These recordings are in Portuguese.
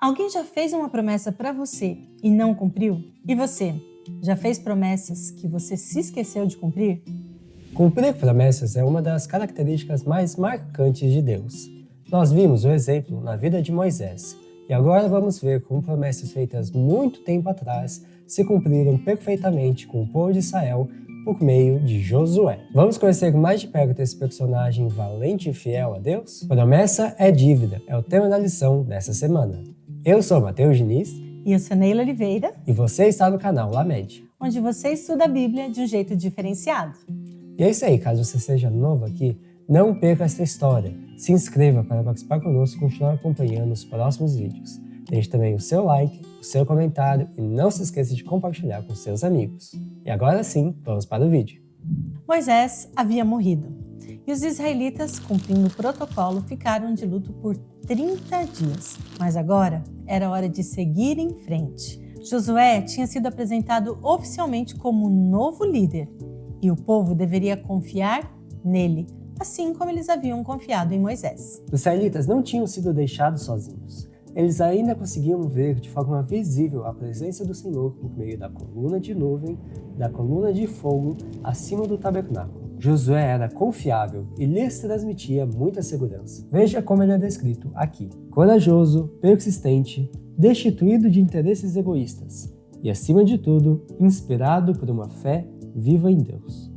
Alguém já fez uma promessa para você e não cumpriu? E você, já fez promessas que você se esqueceu de cumprir? Cumprir promessas é uma das características mais marcantes de Deus. Nós vimos o exemplo na vida de Moisés, e agora vamos ver como promessas feitas muito tempo atrás se cumpriram perfeitamente com o povo de Israel por meio de Josué. Vamos conhecer mais de perto esse personagem valente e fiel a Deus? Promessa é dívida, é o tema da lição dessa semana. Eu sou Matheus Diniz. E eu sou Neila Oliveira. E você está no canal Lamed, onde você estuda a Bíblia de um jeito diferenciado. E é isso aí, caso você seja novo aqui, não perca essa história. Se inscreva para participar conosco e continuar acompanhando os próximos vídeos. Deixe também o seu like, o seu comentário e não se esqueça de compartilhar com seus amigos. E agora sim, vamos para o vídeo. Moisés havia morrido e os israelitas, cumprindo o protocolo, ficaram de luto por 30 dias. Mas agora era hora de seguir em frente. Josué tinha sido apresentado oficialmente como novo líder e o povo deveria confiar nele, assim como eles haviam confiado em Moisés. Os israelitas não tinham sido deixados sozinhos. Eles ainda conseguiam ver de forma visível a presença do Senhor por meio da coluna de nuvem, da coluna de fogo acima do tabernáculo. Josué era confiável e lhes transmitia muita segurança. Veja como ele é descrito aqui: corajoso, persistente, destituído de interesses egoístas e, acima de tudo, inspirado por uma fé viva em Deus.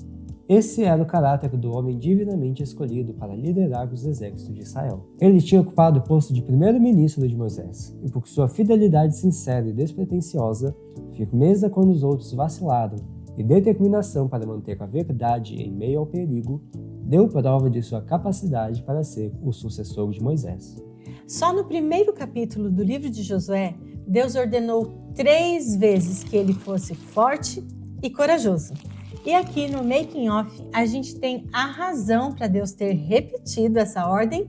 Esse era o caráter do homem divinamente escolhido para liderar os exércitos de Israel. Ele tinha ocupado o posto de primeiro-ministro de Moisés, e por sua fidelidade sincera e despretensiosa, firmeza quando os outros vacilaram e determinação para manter a verdade em meio ao perigo, deu prova de sua capacidade para ser o sucessor de Moisés. Só no primeiro capítulo do livro de Josué, Deus ordenou 3 vezes que ele fosse forte e corajoso. E aqui no Making Off, a gente tem a razão para Deus ter repetido essa ordem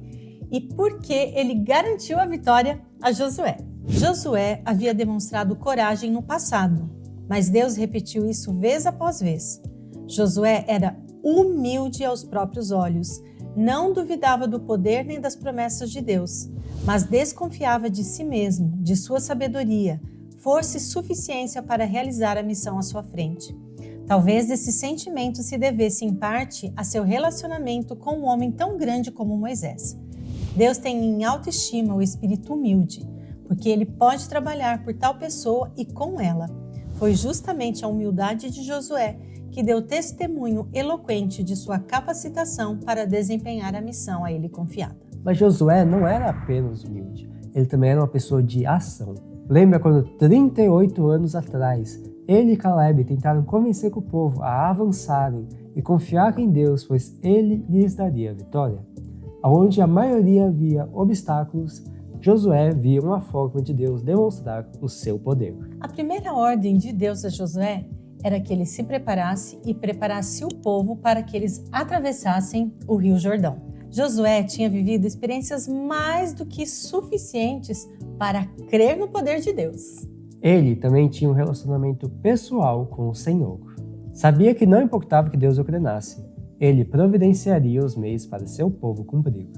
e por que ele garantiu a vitória a Josué. Josué havia demonstrado coragem no passado, mas Deus repetiu isso vez após vez. Josué era humilde aos próprios olhos, não duvidava do poder nem das promessas de Deus, mas desconfiava de si mesmo, de sua sabedoria, força e suficiência para realizar a missão à sua frente. Talvez esse sentimento se devesse em parte a seu relacionamento com um homem tão grande como Moisés. Deus tem em autoestima o espírito humilde, porque ele pode trabalhar por tal pessoa e com ela. Foi justamente a humildade de Josué que deu testemunho eloquente de sua capacitação para desempenhar a missão a ele confiada. Mas Josué não era apenas humilde, ele também era uma pessoa de ação. Lembra quando 38 anos atrás, ele e Caleb tentaram convencer o povo a avançarem e confiar em Deus, pois ele lhes daria a vitória? Onde a maioria via obstáculos, Josué via uma forma de Deus demonstrar o seu poder. A primeira ordem de Deus a Josué era que ele se preparasse e preparasse o povo para que eles atravessassem o Rio Jordão. Josué tinha vivido experiências mais do que suficientes para crer no poder de Deus. Ele também tinha um relacionamento pessoal com o Senhor. Sabia que não importava que Deus ordenasse, ele providenciaria os meios para seu povo cumprir.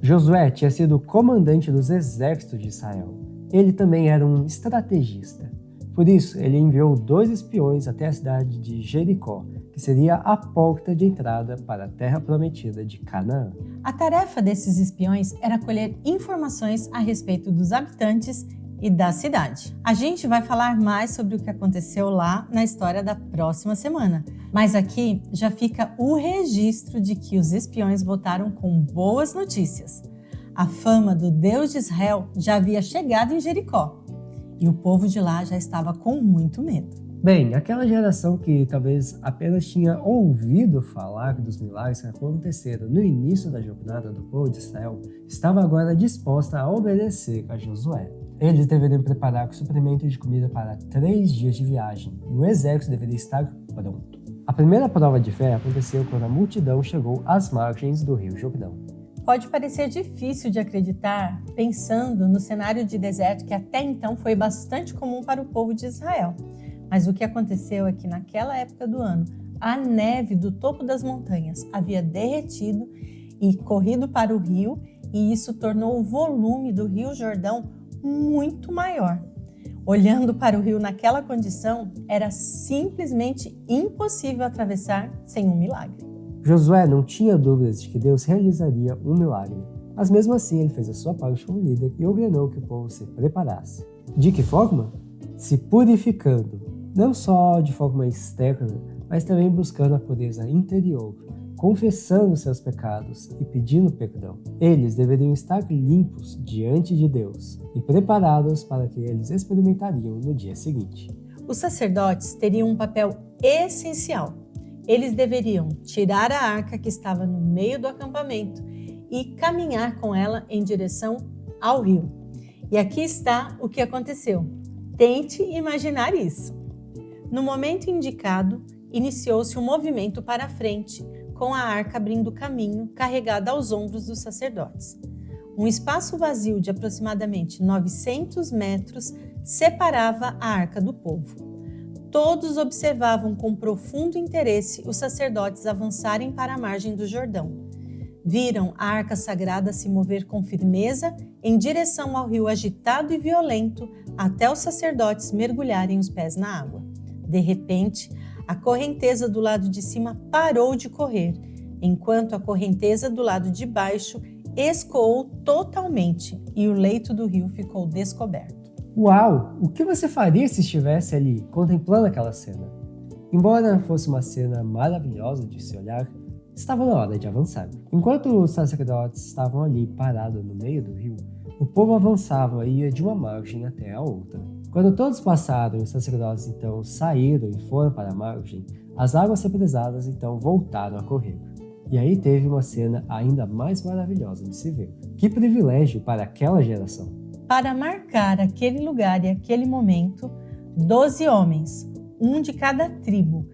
Josué tinha sido o comandante dos exércitos de Israel. Ele também era um estrategista. Por isso, ele enviou 2 espiões até a cidade de Jericó, que seria a porta de entrada para a terra prometida de Canaã. A tarefa desses espiões era colher informações a respeito dos habitantes e da cidade. A gente vai falar mais sobre o que aconteceu lá na história da próxima semana, mas aqui já fica o registro de que os espiões voltaram com boas notícias. A fama do Deus de Israel já havia chegado em Jericó e o povo de lá já estava com muito medo. Bem, aquela geração que talvez apenas tinha ouvido falar dos milagres que aconteceram no início da jornada do povo de Israel, estava agora disposta a obedecer a Josué. Eles deveriam preparar o suprimento de comida para 3 dias de viagem e o exército deveria estar pronto. A primeira prova de fé aconteceu quando a multidão chegou às margens do Rio Jordão. Pode parecer difícil de acreditar pensando no cenário de deserto que até então foi bastante comum para o povo de Israel. Mas o que aconteceu é que naquela época do ano, a neve do topo das montanhas havia derretido e corrido para o rio, e isso tornou o volume do Rio Jordão muito maior. Olhando para o rio naquela condição, era simplesmente impossível atravessar sem um milagre. Josué não tinha dúvidas de que Deus realizaria um milagre, mas mesmo assim ele fez a sua parte como líder e ordenou que o povo se preparasse. De que forma? Se purificando, não só de forma externa, mas também buscando a pureza interior, confessando seus pecados e pedindo perdão. Eles deveriam estar limpos diante de Deus e preparados para o que eles experimentariam no dia seguinte. Os sacerdotes teriam um papel essencial. Eles deveriam tirar a arca que estava no meio do acampamento e caminhar com ela em direção ao rio. E aqui está o que aconteceu. Tente imaginar isso. No momento indicado, iniciou-se um movimento para a frente, com a arca abrindo caminho, carregada aos ombros dos sacerdotes. Um espaço vazio de aproximadamente 900 metros separava a arca do povo. Todos observavam com profundo interesse os sacerdotes avançarem para a margem do Jordão. Viram a arca sagrada se mover com firmeza em direção ao rio agitado e violento, até os sacerdotes mergulharem os pés na água. De repente, a correnteza do lado de cima parou de correr, enquanto a correnteza do lado de baixo escoou totalmente e o leito do rio ficou descoberto. Uau! O que você faria se estivesse ali, contemplando aquela cena? Embora fosse uma cena maravilhosa de se olhar, estava na hora de avançar. Enquanto os sacerdotes estavam ali parados no meio do rio, o povo avançava e ia de uma margem até a outra. Quando todos passaram e os sacerdotes então saíram e foram para a margem, as águas represadas então voltaram a correr. E aí teve uma cena ainda mais maravilhosa de se ver. Que privilégio para aquela geração! Para marcar aquele lugar e aquele momento, 12 homens, um de cada tribo,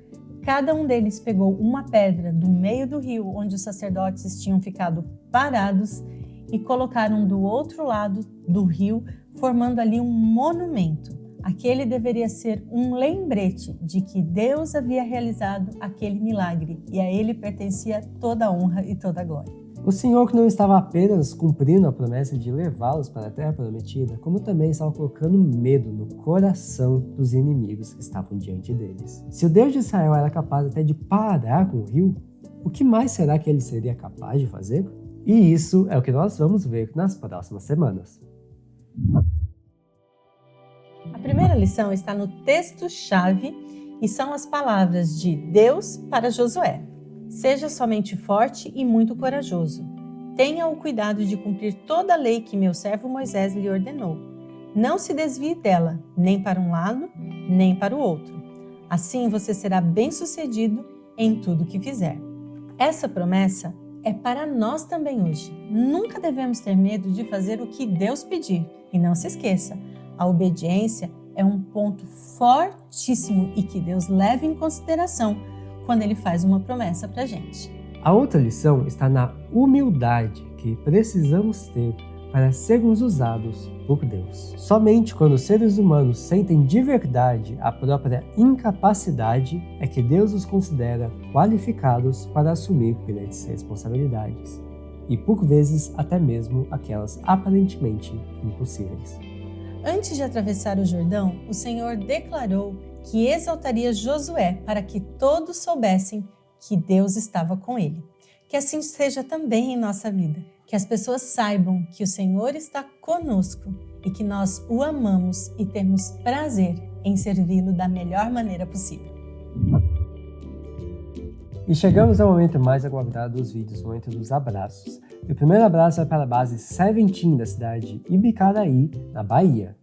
cada um deles pegou uma pedra do meio do rio onde os sacerdotes tinham ficado parados e colocaram do outro lado do rio, formando ali um monumento. Aquele deveria ser um lembrete de que Deus havia realizado aquele milagre e a ele pertencia toda a honra e toda a glória. O Senhor que não estava apenas cumprindo a promessa de levá-los para a terra prometida, como também estava colocando medo no coração dos inimigos que estavam diante deles. Se o Deus de Israel era capaz até de parar com o rio, o que mais será que ele seria capaz de fazer? E isso é o que nós vamos ver nas próximas semanas. A primeira lição está no texto-chave e são as palavras de Deus para Josué. Seja somente forte e muito corajoso. Tenha o cuidado de cumprir toda a lei que meu servo Moisés lhe ordenou. Não se desvie dela, nem para um lado, nem para o outro. Assim você será bem-sucedido em tudo que fizer. Essa promessa é para nós também hoje. Nunca devemos ter medo de fazer o que Deus pedir. E não se esqueça, a obediência é um ponto fortíssimo e que Deus leva em consideração quando Ele faz uma promessa para a gente. A outra lição está na humildade que precisamos ter para sermos usados por Deus. Somente quando os seres humanos sentem de verdade a própria incapacidade é que Deus os considera qualificados para assumir grandes responsabilidades. E por vezes até mesmo aquelas aparentemente impossíveis. Antes de atravessar o Jordão, o Senhor declarou que exaltaria Josué para que todos soubessem que Deus estava com ele. Que assim seja também em nossa vida. Que as pessoas saibam que o Senhor está conosco e que nós o amamos e temos prazer em servi-lo da melhor maneira possível. E chegamos ao momento mais aguardado dos vídeos, o momento dos abraços. E o primeiro abraço é para a base Seventeen da cidade de Ibicaraí, na Bahia.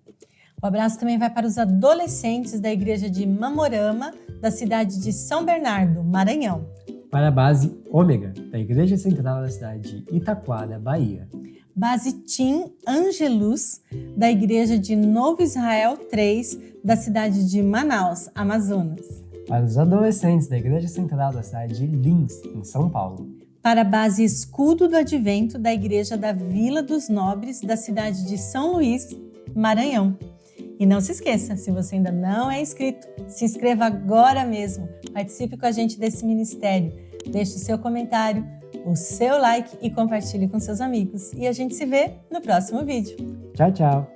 O abraço também vai para os adolescentes da igreja de Mamorama, da cidade de São Bernardo, Maranhão. Para a base Ômega, da igreja central da cidade de Itaquara, Bahia. Base Tim Angelus, da igreja de Novo Israel 3, da cidade de Manaus, Amazonas. Para os adolescentes da igreja central da cidade de Lins, em São Paulo. Para a base Escudo do Advento, da igreja da Vila dos Nobres, da cidade de São Luís, Maranhão. E não se esqueça, se você ainda não é inscrito, se inscreva agora mesmo. Participe com a gente desse ministério. Deixe o seu comentário, o seu like e compartilhe com seus amigos. E a gente se vê no próximo vídeo. Tchau, tchau!